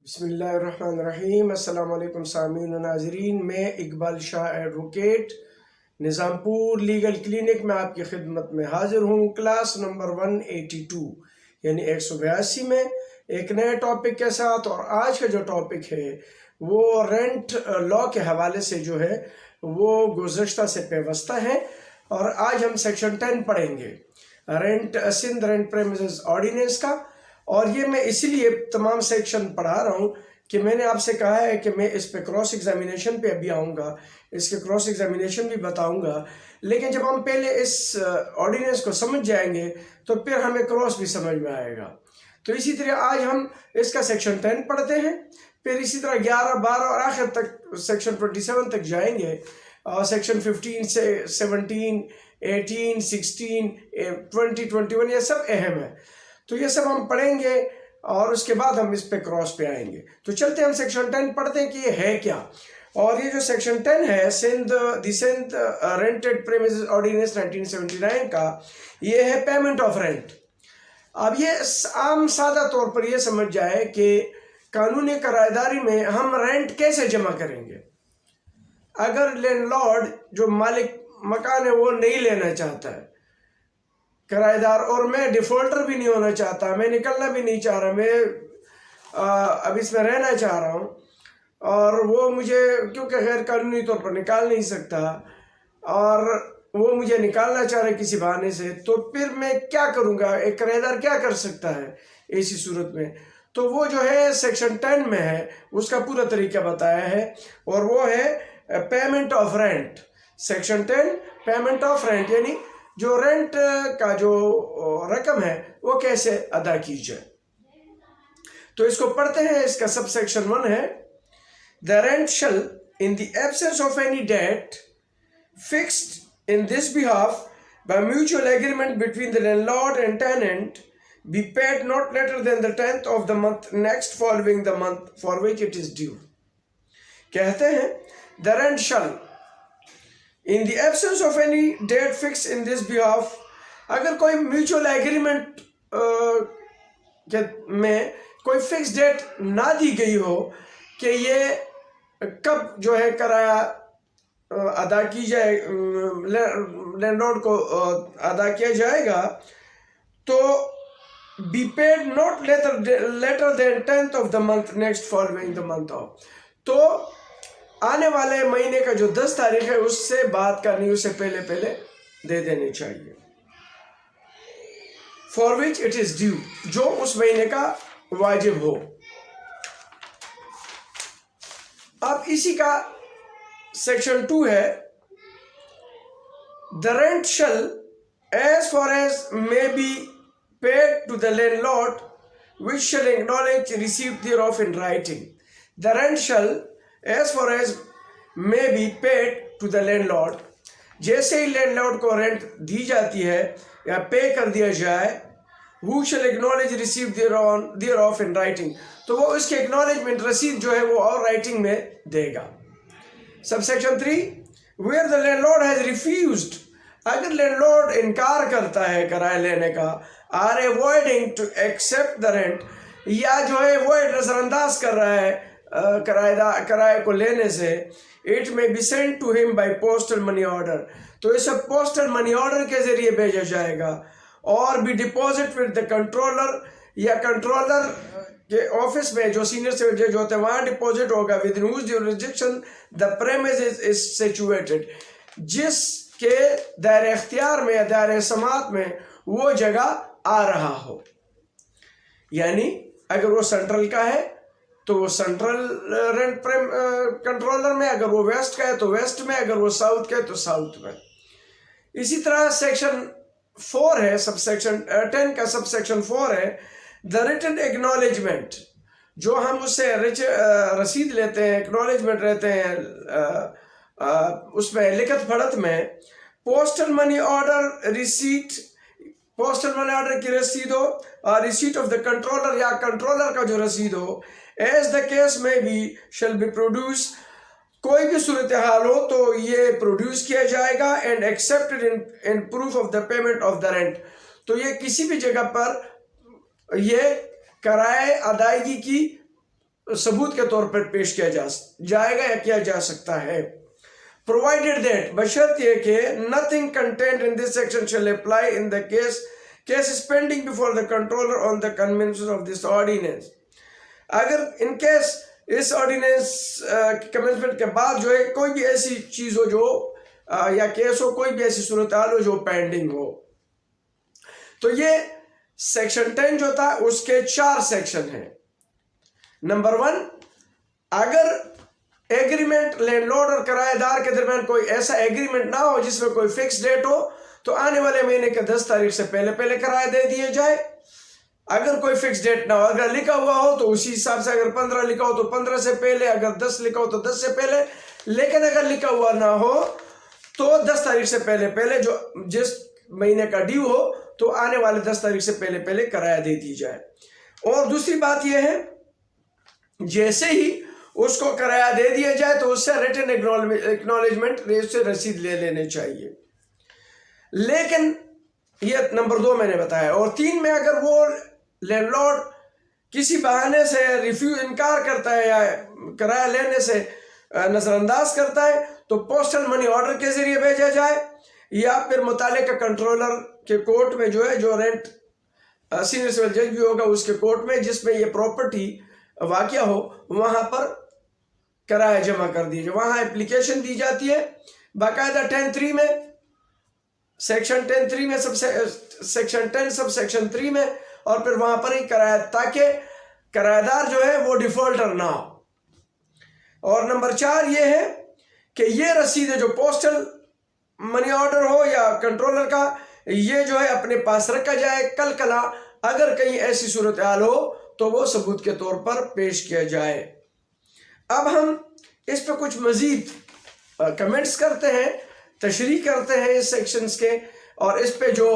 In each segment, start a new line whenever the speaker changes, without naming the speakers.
बिस्मिल्लाहिर्रहमानिर्रहीम। अस्सलाम वालेकुम सामीन व नाज़रीन। मैं Iqbal Shah advocate Nizampur legal clinic में आपकी खिदमत में हाजिर हूँ। क्लास नंबर 182 यानी 182 में एक नए टॉपिक के साथ। और आज का जो टॉपिक है वो रेंट लॉ के हवाले से जो है वो गुज़श्ता से पेवस्ता है। और आज हम सेक्शन 10 पढ़ेंगे, सिंध रेंट प्रेमिसेस ऑर्डिनेंस का। और ये मैं इसीलिए तमाम सेक्शन पढ़ा रहा हूँ कि मैंने आपसे कहा है कि मैं इस पे क्रॉस एग्जामिनेशन पे अभी आऊँगा, इसके क्रॉस एग्जामिनेशन भी बताऊँगा। लेकिन जब हम पहले इस ऑर्डिनेंस को समझ जाएंगे तो फिर हमें क्रॉस भी समझ में आएगा। तो इसी तरह आज हम इसका सेक्शन 10 पढ़ते हैं, फिर इसी तरह 11, 12 और आखिर तक सेक्शन 27 तक जाएंगे। और सेक्शन 15 से 17, 18, 16, 20, 21 ये सब अहम है। तो ये सब हम पढ़ेंगे और उसके बाद हम इस पे क्रॉस पे आएंगे। तो चलते हम सेक्शन 10 पढ़ते हैं कि ये है क्या। और ये जो सेक्शन 10 है सिंध रेंटेड प्रेमिसेस ऑर्डिनेंस 1979 का, ये है पेमेंट ऑफ रेंट। अब ये आम सादा तौर पर ये समझ जाए कि कानूनी करारदारी में हम रेंट कैसे जमा करेंगे। अगर लैंडलॉर्ड जो मालिक मकान है वो नहीं लेना चाहता है किराएदार, और मैं डिफॉल्टर भी नहीं होना चाहता, मैं निकलना भी नहीं चाह रहा, मैं अब इसमें रहना चाह रहा हूँ और वो मुझे क्योंकि गैर कानूनी तौर पर निकाल नहीं सकता और वो मुझे निकालना चाह रहे किसी बहाने से, तो फिर मैं क्या करूँगा, एक किराएदार क्या कर सकता है ऐसी सूरत में। तो वो जो है सेक्शन 10 में है, उसका पूरा तरीका बताया है और वो है payment of rent. Section 10 payment of rent यानी जो रेंट का जो रकम है वो कैसे अदा की जाए। तो इसको पढ़ते हैं। इसका सब सेक्शन 1 है, the rent shall in the absence of any date fixed in this behalf by mutual agreement between the landlord and tenant be paid not later than the 10th of the month next following the month for which it is due. कहते हैं the rent shall in the absence of any date fix in this behalf, अगर कोई mutual agreement में कोई fix date ना दी गई हो कि ये कब जो है किराया अदा की जाए, लैंडलॉर्ड को अदा किया जाएगा, तो be paid not later than 10th of the month next following the month of, तो आने वाले महीने का जो 10 तारीख है उससे बात करनी, उससे पहले पहले दे देनी चाहिए। For which it is due, जो उस महीने का वाजिब हो। अब इसी का सेक्शन 2 है, the rent shall as far as may be paid to the landlord which shall acknowledge receipt thereof in writing. The rent shall as far as may be paid to the landlord, जैसे ही landlord को rent दी जाती है या पे कर दिया जाए, who shall acknowledge receipt thereof in writing, तो वो उसके एक्नॉलेजमेंट रसीद जो है वो और राइटिंग में देगा। Subsection 3, where the landlord has refused, अगर लैंडलॉर्ड इनकार करता है किराया लेने का, or avoiding to accept the rent, या जो है वो नजरअंदाज कर रहा है किराए को लेने से, it may be sent to him by postal money order, तो इसे पोस्टल मनी ऑर्डर के जरिए भेजा जाएगा। और भी डिपॉजिट विद द कंट्रोलर, या कंट्रोलर के ऑफिस में जो सीनियर सिविल जज होते हैं वहाँ डिपॉजिट होगा, within whose jurisdiction the premises is situated, जिसके दायरे इख्तियार में या दायरे समात में वो जगह आ रहा हो। यानी अगर वो सेंट्रल का है तो वो सेंट्रल रेंट कंट्रोलर में, अगर वो वेस्ट का है तो वेस्ट में, अगर वो साउथ का है तो साउथ में। इसी तरह सेक्शन 4 है, सबसेक्शन 10 का सबसेक्शन 4 है, द रिटन एक्नॉलेजमेंट, जो हम उससे रसीद लेते हैं, एक्नॉलेजमेंट रहते हैं उसमें लिखत पढ़त में, postal money order receipt, postal money order की रसीद हो और रिसीट ऑफ द कंट्रोलर या कंट्रोलर का जो रसीद हो, एज द केस में बी शैल बी प्रोड्यूस, कोई भी सूरत हाल हो तो ये प्रोड्यूस किया जाएगा, and accepted in proof of the payment of the rent, तो ये किसी भी जगह पर ये किराए अदायगी की सबूत के तौर पर पेश किया जाएगा या किया जा सकता है। प्रोवाइडेड दैट, बशर्ते कि nothing content in this section shall apply in the case is pending before the controller on the convention of this ordinance. अगर इन केस इस ऑर्डिनेंस कमेंसमेंट के बाद जो है कोई भी ऐसी चीज हो जो या केस हो, कोई भी ऐसी सूरत हाल हो जो पेंडिंग हो, तो ये सेक्शन 10 जो था उसके 4 सेक्शन हैं। नंबर 1, अगर एग्रीमेंट लैंडलॉर्ड और किराएदार के दरमियान कोई ऐसा एग्रीमेंट ना हो जिसमें कोई फिक्स डेट हो, तो आने वाले महीने के 10 तारीख से पहले किराया दे दिए जाए। अगर कोई फिक्स डेट ना हो, अगर लिखा हुआ हो तो उसी हिसाब से, अगर 15 लिखा हो तो 15 से पहले, अगर 10 लिखा हो तो 10 से पहले, लेकिन अगर लिखा हुआ ना हो तो 10 तारीख से पहले जो जिस महीने का ड्यू हो तो आने वाले 10 तारीख से पहले किराया दे दी जाए। और दूसरी बात यह है, जैसे ही उसको किराया दे दिया जाए तो उससे रिटन एक्नॉलेजमेंट से रसीद ले लेने चाहिए। लेकिन ये नंबर 2 मैंने बताया। और 3 में अगर वो लैंडलॉर्ड किसी बहाने से इनकार करता है या किराया लेने से नजरअंदाज करता है तो पोस्टल मनी ऑर्डर के जरिए भेजा जाए, या फिर मुतालिका कंट्रोलर के कोर्ट में जो है, जो रेंट सीनियर सिविल जज भी होगा उसके कोर्ट में जिसमें ये प्रॉपर्टी वाक़या हो, वहां पर किराया जमा कर दीजिए। वहां एप्लीकेशन दी जाती है बाकायदा 10(3) में, सेक्शन 10(3) में, सेक्शन 10 सब सेक्शन 3 में, और फिर वहां पर ही किराया, ताकि किराएदार जो है वो डिफॉल्टर ना हो। और नंबर 4 ये है कि ये रसीद जो पोस्टल मनी ऑर्डर हो या कंट्रोलर का, ये जो है अपने पास रखा जाए। कल कला अगर कहीं ऐसी सूरत हाल हो तो वो सबूत के तौर पर पेश किया जाए। अब हम इस पे कुछ मजीद कमेंट्स करते हैं, तशरीह करते हैं इस सेक्शंस के, और इस पे जो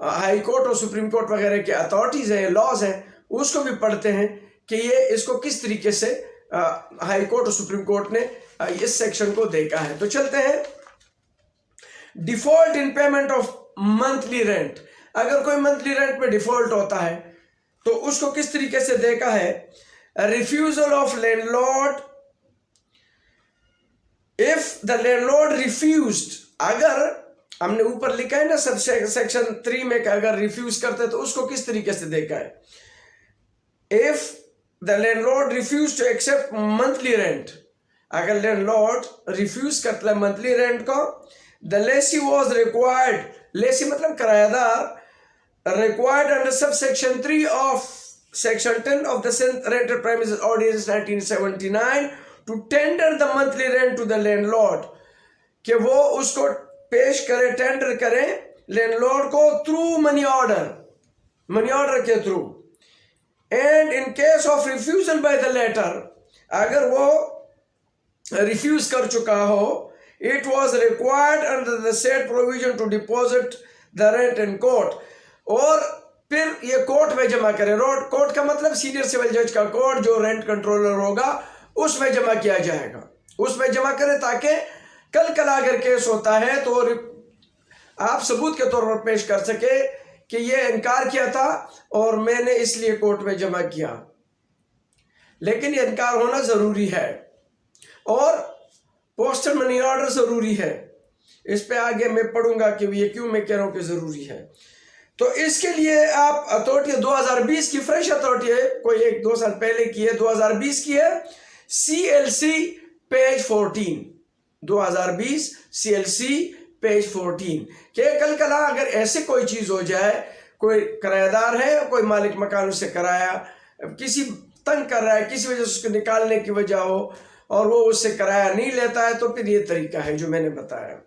हाई कोर्ट और सुप्रीम कोर्ट वगैरह के अथॉरिटीज़ हैं, लॉज हैं, उसको भी पढ़ते हैं कि ये इसको किस तरीके से हाई कोर्ट और सुप्रीम कोर्ट ने इस सेक्शन को देखा है। तो चलते हैं। Default in payment of monthly rent, अगर कोई मंथली रेंट में डिफॉल्ट होता है तो उसको किस तरीके से देखा है। Refusal of landlord, if the landlord refused, अगर हमने ऊपर लिखा है ना सब सेक्शन 3 में कि अगर रिफ्यूज करते तो उसको किस तरीके से देखा है। If the landlord refuse to accept monthly rent, अगर लैंडलॉर्ड रिफ्यूज करता है मंथली रेंट को, the lessee was required, lessee मतलब किराएदार, required under subsection 3 of section 10 of the Rental Premises Ordinance 1979 to tender the monthly rent to the landlord, कि वो उसको पेश करे, टेंडर करे लैंडलॉर्ड को थ्रू मनी ऑर्डर के through. And in case of refusal by the latter, अगर वो रिफ्यूज कर चुका हो, it was required under the said provision to deposit the rent in court, और फिर ये कोर्ट में जमा करे। कोर्ट का मतलब सीनियर सिविल जज का कोर्ट, जो रेंट कंट्रोलर होगा उसमें जमा किया जाएगा, उसमें जमा करे, ताकि कल अगर केस होता है तो आप सबूत के तौर पर पेश कर सके कि ये इनकार किया था और मैंने इसलिए कोर्ट में जमा किया। लेकिन ये इनकार होना ज़रूरी है और पोस्टल मनी ऑर्डर ज़रूरी है। इस पे आगे मैं पढ़ूंगा कि ये क्यों मैं कह रहा हूँ कि ज़रूरी है। तो इसके लिए आप अथॉरिटी 2020 की फ्रेश अथॉरिटी है, कोई 1-2 साल पहले की है, 2020 की है, CLC पेज 14, 2020 CLC पेज 14 के कल अगर ऐसे कोई चीज़ हो जाए, कोई किराएदार है, कोई मालिक मकान से किराया किसी तंग कर रहा है, किसी वजह से उसको निकालने की वजह हो और वो उससे किराया नहीं लेता है, तो फिर ये तरीका है जो मैंने बताया,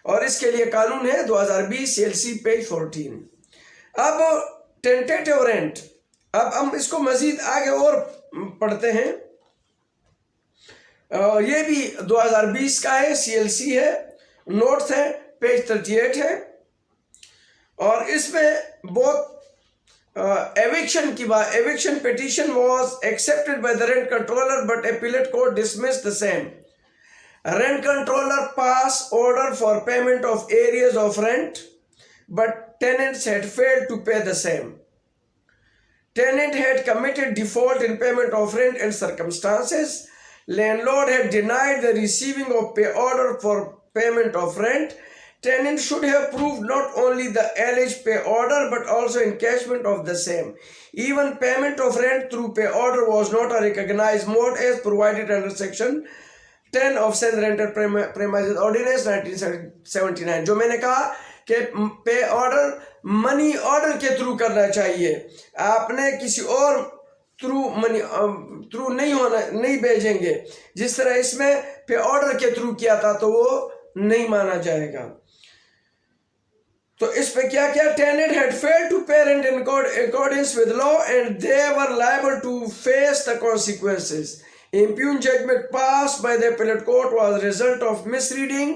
और इसके लिए कानून है 2020 CLC पेज 14। अब टेंटेटिव रेंट, अब हम इसको मजीद आगे और पढ़ते हैं। ये भी 2020 का है, CLC है, नोट्स है, पेज 38 है, और इसमें बहुत eviction की बात, eviction petition was accepted by the rent controller but appellate court dismissed the same. Rent controller passed order for payment of arrears of rent but tenants had failed to pay the same. tenant had committed default in payment of rent and circumstances. Landlord had denied the receiving of pay order for payment of rent. Tenant should have proved not only the alleged pay order but also encashment of the same. Even payment of rent through pay order was not a recognized mode as provided under Section 10 of Sindh Rented Premises Ordinance 1979. जो मैंने कहा कि पे order money order के through करना चाहिए, आपने किसी और थ्रू नहीं भेजेंगे। जिस तरह इसमें पे ऑर्डर के थ्रू किया था तो वो नहीं माना जाएगा। तो इस पे क्या क्या, tenant had failed to pay rent in accordance with law and they were liable to face the consequences. Impugned judgment passed by the appellate court was a result of misreading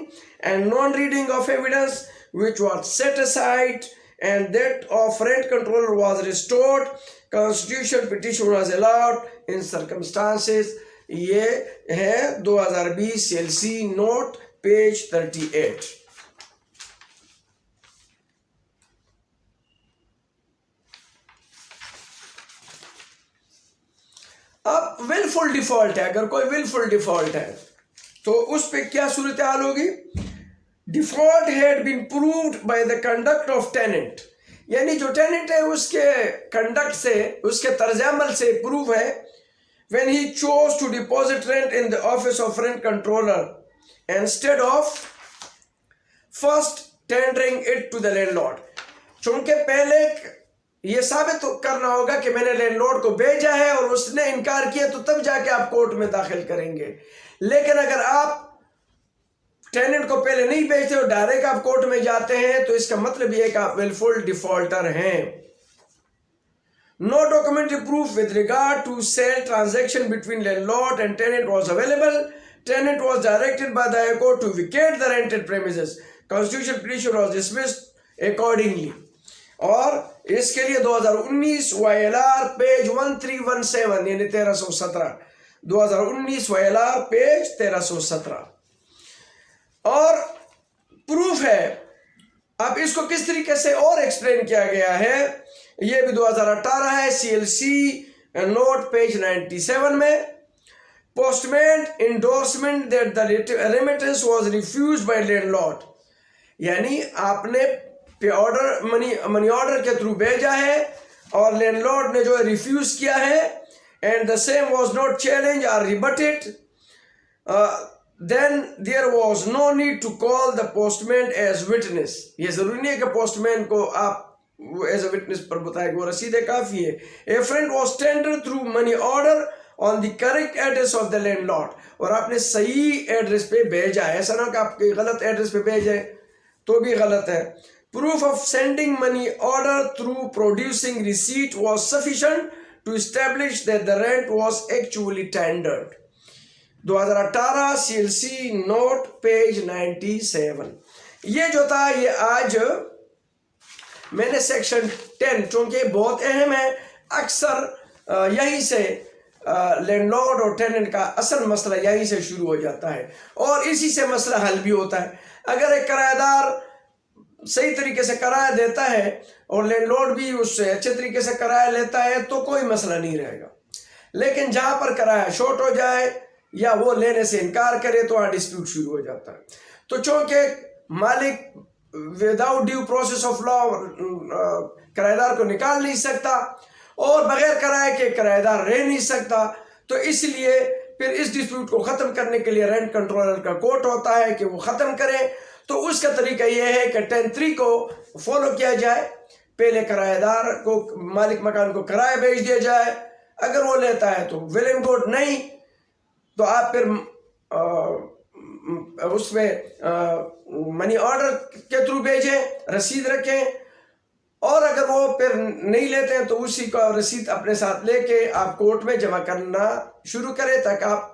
and non-reading of evidence which was set aside, and that of rent controller was restored. Constitutional petition was allowed in circumstances. ये है 2020 CLC note page 38। अब wilful default है, अगर कोई wilful default है तो उस पे क्या सूरत हाल होगी? Default had been proved by the conduct of tenant, यानी जो टेनेंट है उसके कंडक्ट से, उसके तर्जअमल से प्रूव है। When he chose to deposit rent in the office of rent controller instead of first tendering it to the landlord. चूंकि पहले ये साबित करना होगा कि मैंने लैंडलॉर्ड को भेजा है और उसने इनकार किया, तो तब जाके आप कोर्ट में दाखिल करेंगे। लेकिन अगर आप टेनेंट को पहले नहीं भेजते हो, डायरेक्ट आप कोर्ट में जाते हैं, तो इसका मतलब ये है कि आप विलफुल डिफॉल्टर हैं। No documentary proof with regard to sale transaction between landlord and tenant was available. Tenant was directed by the high court to vacate the rented premises. Constitutional petition was dismissed accordingly. और इसके लिए 2019 YLR page 1317 यानी 1317, 2019 YLR page 1317 और proof है। अब इसको किस तरीके से और एक्सप्लेन किया गया है, ये भी 2018 है CLC नोट पेज 97 में। Postman endorsement that the remittance was refused by landlord, यानी आपने पे ऑर्डर मनी ऑर्डर के थ्रू भेजा है और लैंडलॉर्ड ने जो रिफ्यूज किया है, and the same was not challenge और rebutted, then there was no need to call the postman as witness. ये जरूरी नहीं है कि पोस्टमैन को आप एज अ विटनेस पर बताएं, वो रसीद काफी है। ए friend was tender through money order on the correct address of the landlord, और आपने सही एड्रेस पे भेजा है, ऐसा ना कि आपके गलत एड्रेस पे भेजे तो भी गलत है। Proof of sending money order through producing receipt was sufficient to establish that the rent was actually tendered. 2018 CLC note page 97। ये जो था ये आज मैंने सेक्शन 10, चूंकि बहुत अहम है, अक्सर यहीं से लैंडलॉर्ड और टेनेंट का असल मसला यहीं से शुरू हो जाता है और इसी से मसला हल भी होता है। अगर एक किराएदार सही तरीके से किराया देता है और लैंडलॉर्ड भी उससे अच्छे तरीके से किराया लेता है तो कोई मसला नहीं रहेगा। लेकिन जहां पर किराया शॉर्ट हो जाए या वो लेने से इनकार करे तो वहां डिस्प्यूट शुरू हो जाता है। तो चूंकि मालिक without due process of law किराएदार को निकाल नहीं सकता और बगैर किराए के किराएदार रह नहीं सकता, तो इसलिए फिर इस डिस्प्यूट को ख़त्म करने के लिए रेंट कंट्रोलर का कोर्ट होता है कि वो ख़त्म करे। तो उसका तरीका यह है कि 10(3) को फॉलो किया जाए, पहले किराएदार को, मालिक मकान को किराया भेज दिया जाए, अगर वो लेता है तो वेल एंड गुड, नहीं तो आप फिर उसमें मनी ऑर्डर के थ्रू भेजें, रसीद रखें, और अगर वो फिर नहीं लेते हैं तो उसी का रसीद अपने साथ लेके आप कोर्ट में जमा करना शुरू करें ताकि आप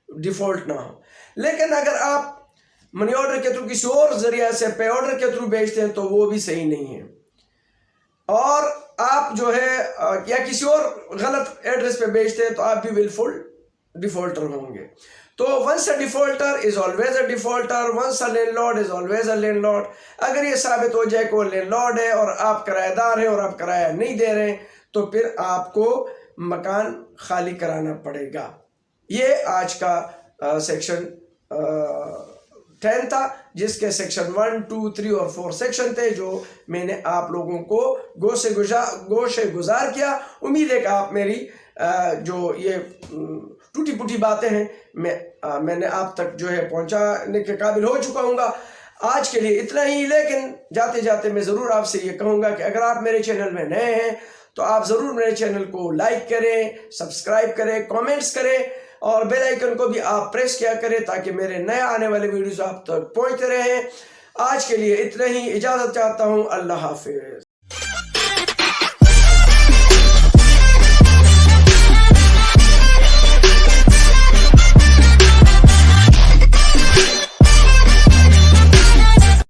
डिफॉल्ट ना हो। लेकिन अगर आप मनी ऑर्डर के थ्रू किसी और जरिया से पे ऑर्डर के थ्रू भेजते हैं तो वो भी सही नहीं है, और आप जो है या किसी और गलत एड्रेस पे भेजते हैं तो आप भी विलफुल डिफॉल्टर होंगे। तो once a defaulter is always a defaulter, once a landlord is always a landlord. अगर ये साबित हो जाए कि वो लैंडलॉर्ड है और आप किराएदार हैं और आप किराया नहीं दे रहे हैं तो फिर आपको मकान खाली कराना पड़ेगा। ये आज का सेक्शन 10 था, जिसके सेक्शन 1, 2, 3 और 4 सेक्शन थे, जो मैंने आप लोगों को गो से गुजार किया। उम्मीद है कि आप मेरी जो ये टूटी फूटी बातें हैं मैंने आप तक जो है पहुंचाने के काबिल हो चुका हूँगा। आज के लिए इतना ही, लेकिन जाते जाते मैं ज़रूर आपसे ये कहूँगा कि अगर आप मेरे चैनल में नए हैं तो आप ज़रूर मेरे चैनल को लाइक करें, सब्सक्राइब करें, कमेंट्स करें और बेल आइकन को भी आप प्रेस किया करें ताकि मेरे नए आने वाले वीडियोज़ आप तक पहुँचते रहें। आज के लिए इतना ही, इजाज़त चाहता हूँ। अल्लाह हाफिज़।